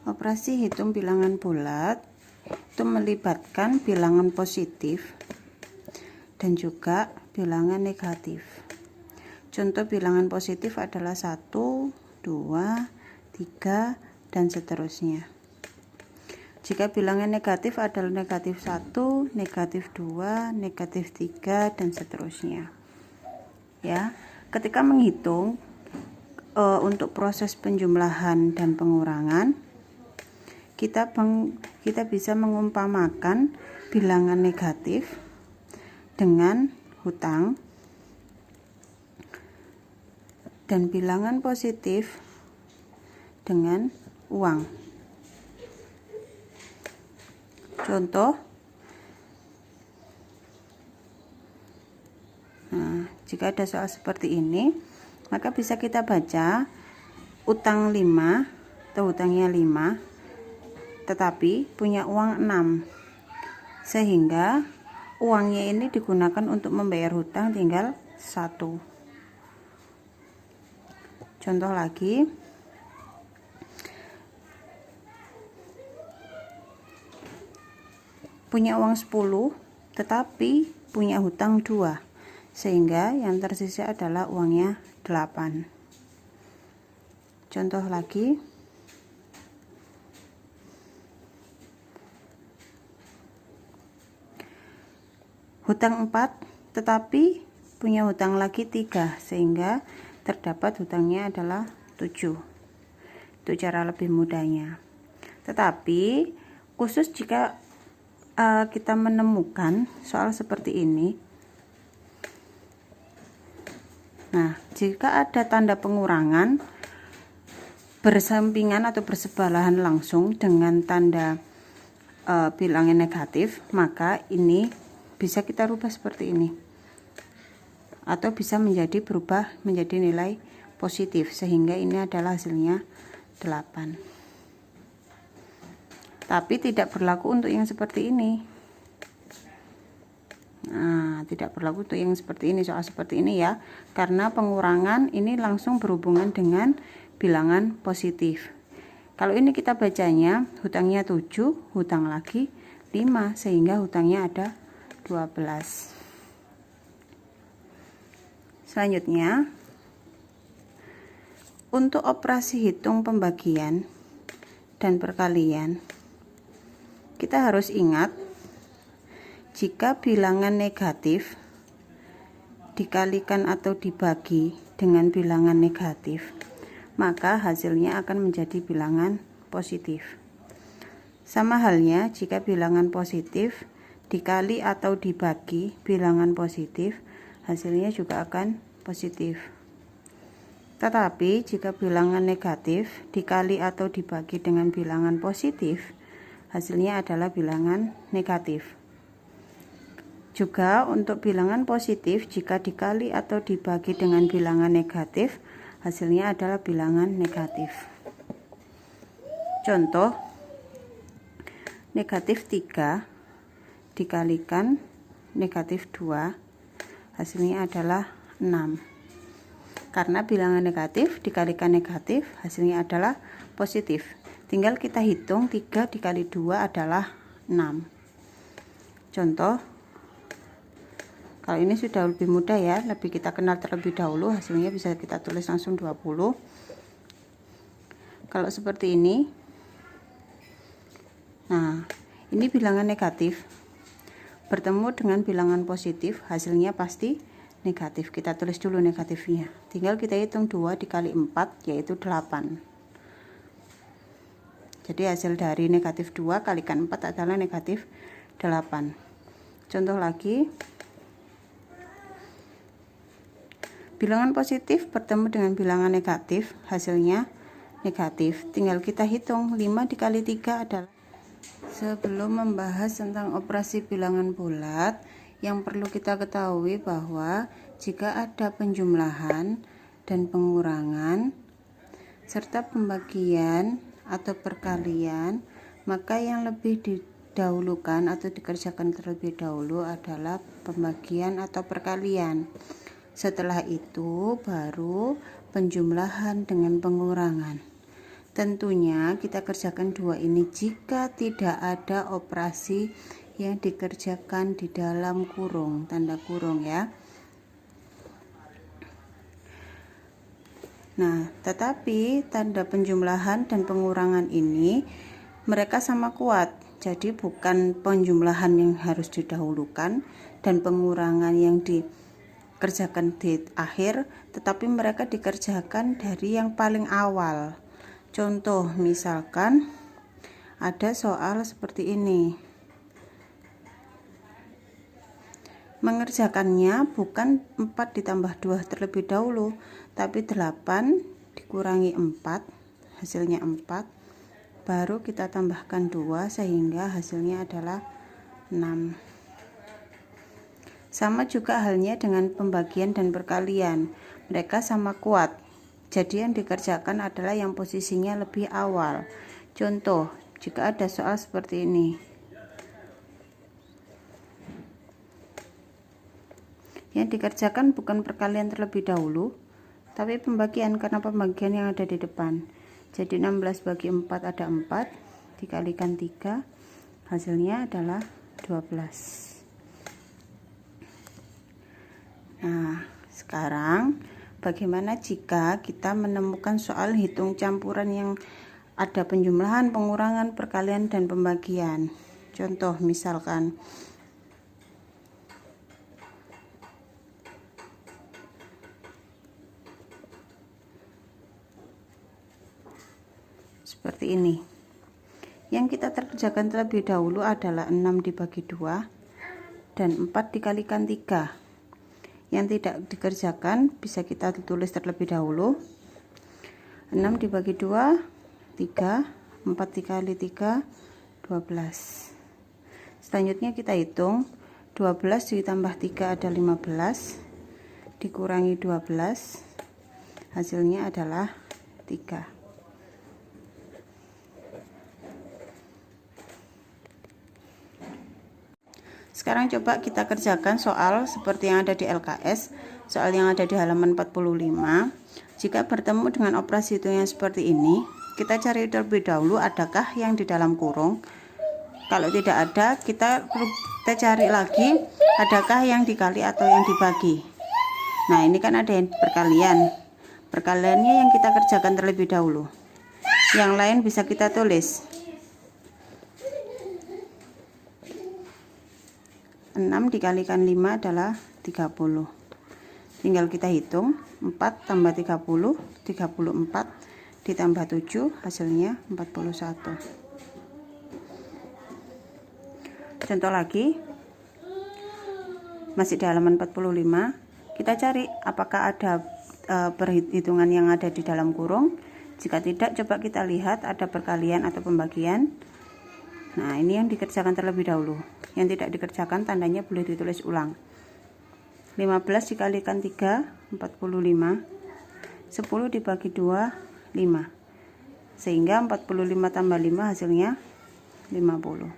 Operasi hitung bilangan bulat itu melibatkan bilangan positif dan juga bilangan negatif. Contoh bilangan positif adalah 1, 2, 3, dan seterusnya. Jika bilangan negatif adalah negatif 1, negatif 2, negatif 3, dan seterusnya. Ya, ketika menghitung untuk proses penjumlahan dan pengurangan, kita bisa mengumpamakan bilangan negatif dengan hutang dan bilangan positif dengan uang. Contoh, jika ada soal seperti ini, maka bisa kita baca utang 5 atau hutangnya 5, tetapi punya uang 6, sehingga uangnya ini digunakan untuk membayar hutang tinggal 1. Contoh lagi, punya uang 10 tetapi punya hutang 2, sehingga yang tersisa adalah uangnya 8. Contoh lagi, hutang 4 tetapi punya hutang lagi 3, sehingga terdapat hutangnya adalah 7. Itu cara lebih mudahnya. Tetapi khusus jika kita menemukan soal seperti ini, nah, jika ada tanda pengurangan bersampingan atau bersebelahan langsung dengan tanda bilangan negatif, maka ini bisa kita rubah seperti ini, atau bisa berubah menjadi nilai positif, sehingga ini adalah hasilnya 8. Tapi tidak berlaku untuk yang seperti ini. Nah, tidak berlaku untuk yang seperti ini, soal seperti ini ya, karena pengurangan ini langsung berhubungan dengan bilangan positif. Kalau ini kita bacanya hutangnya 7, hutang lagi 5, sehingga hutangnya ada 12. Selanjutnya, untuk operasi hitung pembagian dan perkalian, kita harus ingat, jika bilangan negatif dikalikan atau dibagi dengan bilangan negatif, maka hasilnya akan menjadi bilangan positif. Sama halnya jika bilangan positif dikali atau dibagi bilangan positif, hasilnya juga akan positif. Tetapi jika bilangan negatif dikali atau dibagi dengan bilangan positif, hasilnya adalah bilangan negatif. Juga untuk bilangan positif, jika dikali atau dibagi dengan bilangan negatif, hasilnya adalah bilangan negatif. Contoh, negatif 3 dikalikan negatif 2, hasilnya adalah 6. Karena bilangan negatif dikalikan negatif, hasilnya adalah positif. Tinggal kita hitung 3 dikali 2 adalah 6. Contoh, kalau ini sudah lebih mudah ya, lebih kita kenal terlebih dahulu, hasilnya bisa kita tulis langsung 20. Kalau seperti ini, nah, ini bilangan negatif bertemu dengan bilangan positif, hasilnya pasti negatif. Kita tulis dulu negatifnya. Tinggal kita hitung 2 dikali 4, yaitu 8. Jadi hasil dari negatif 2 kalikan 4 adalah negatif 8. Contoh lagi, bilangan positif bertemu dengan bilangan negatif, hasilnya negatif. Tinggal kita hitung 5 dikali 3 adalah. Sebelum membahas tentang operasi bilangan bulat, yang perlu kita ketahui bahwa jika ada penjumlahan dan pengurangan serta pembagian atau perkalian, maka yang lebih didahulukan atau dikerjakan terlebih dahulu adalah pembagian atau perkalian. Setelah itu baru penjumlahan dengan pengurangan. Tentunya kita kerjakan dua ini jika tidak ada operasi yang dikerjakan di dalam kurung, tanda kurung ya. Nah, tetapi tanda penjumlahan dan pengurangan ini mereka sama kuat. Jadi bukan penjumlahan yang harus didahulukan dan pengurangan yang dikerjakan di akhir, tetapi mereka dikerjakan dari yang paling awal. Contoh misalkan ada soal seperti ini. Mengerjakannya bukan 4 ditambah 2 terlebih dahulu, tapi 8 dikurangi 4, hasilnya 4. Baru kita tambahkan 2 sehingga hasilnya adalah 6. Sama juga halnya dengan pembagian dan perkalian. Mereka sama kuat. Jadi yang dikerjakan adalah yang posisinya lebih awal. Contoh, jika ada soal seperti ini. Yang dikerjakan bukan perkalian terlebih dahulu, tapi pembagian, karena pembagian yang ada di depan. Jadi 16 bagi 4 ada 4, dikalikan 3, hasilnya adalah 12. Nah, sekarang bagaimana jika kita menemukan soal hitung campuran yang ada penjumlahan, pengurangan, perkalian, dan pembagian? Contoh misalkan seperti ini. Yang kita kerjakan terlebih dahulu adalah 6 dibagi 2 dan 4 dikalikan 3. Yang tidak dikerjakan bisa kita tulis terlebih dahulu. 6 dibagi 2 3, 4 dikali 3 12. Selanjutnya kita hitung 12 ditambah 3 ada 15, dikurangi 12, hasilnya adalah 3. Sekarang coba kita kerjakan soal seperti yang ada di LKS, soal yang ada di halaman 45. Jika bertemu dengan operasi hitung yang seperti ini, kita cari terlebih dahulu adakah yang di dalam kurung. Kalau tidak ada, kita cari lagi adakah yang dikali atau yang dibagi. Nah, ini kan ada yang perkalian. Perkaliannya yang kita kerjakan terlebih dahulu. Yang lain bisa kita tulis. 6 dikalikan 5 adalah 30. Tinggal kita hitung 4 tambah 30, 34 ditambah 7 hasilnya 41. Contoh lagi, masih di halaman 45, kita cari apakah ada perhitungan yang ada di dalam kurung. Jika tidak, coba kita lihat ada perkalian atau pembagian. Nah, ini yang dikerjakan terlebih dahulu. Yang tidak dikerjakan tandanya boleh ditulis ulang. 15 dikalikan 3 45, 10 dibagi 2 5, sehingga 45 tambah 5 hasilnya 50.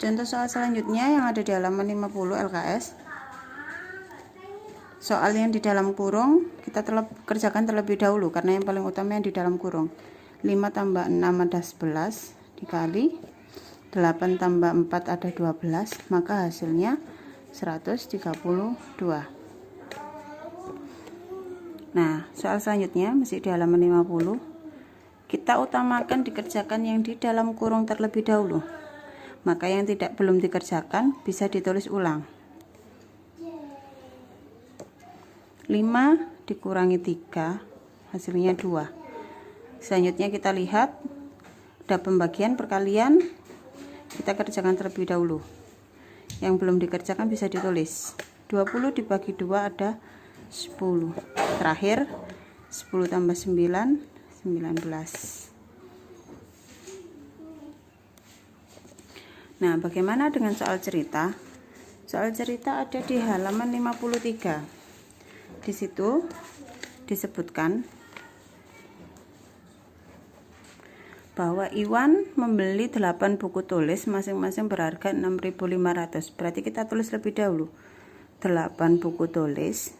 Contoh soal selanjutnya yang ada di halaman 50 LKS. Soal yang di dalam kurung kita kerjakan terlebih dahulu karena yang paling utama yang di dalam kurung. 5 tambah 6 ada 11 dikali 8 tambah 4 ada 12, maka hasilnya 132. Nah, soal selanjutnya masih di halaman 50. Kita utamakan dikerjakan yang di dalam kurung terlebih dahulu. Maka yang belum dikerjakan bisa ditulis ulang. 5 dikurangi 3 hasilnya 2. Selanjutnya kita lihat ada pembagian, perkalian, kita kerjakan terlebih dahulu. Yang belum dikerjakan bisa ditulis. 20 dibagi 2 ada 10. Terakhir 10 tambah 9 19. Nah, bagaimana dengan soal cerita? Soal cerita ada di halaman 53. Di situ disebutkan bahwa Iwan membeli 8 buku tulis masing-masing berharga 6.500. Berarti kita tulis lebih dahulu 8 buku tulis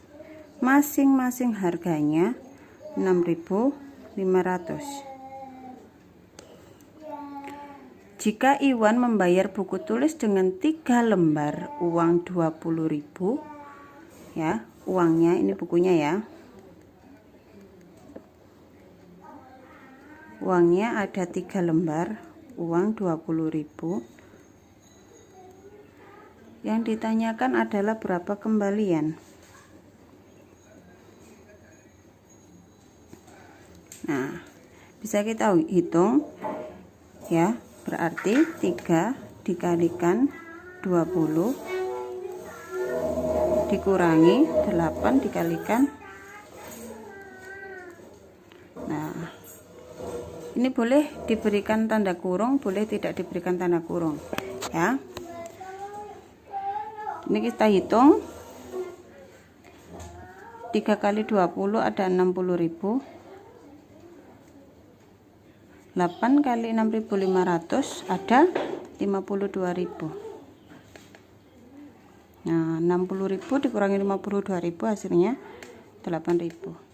masing-masing harganya 6.500. Jika Iwan membayar buku tulis dengan 3 lembar uang 20.000, ya, uangnya ini bukunya ya. Uangnya ada 3 lembar uang 20.000. Yang ditanyakan adalah berapa kembalian. Nah, bisa kita hitung ya, berarti 3 dikalikan 20 dikurangi 8 dikalikan. Nah, ini boleh diberikan tanda kurung, boleh tidak diberikan tanda kurung ya. Ini kita hitung 3 kali 20 ada 60.000. 8 kali 6.500 ada 52.000. Nah, 60.000 dikurangi 52.000 hasilnya 8.000.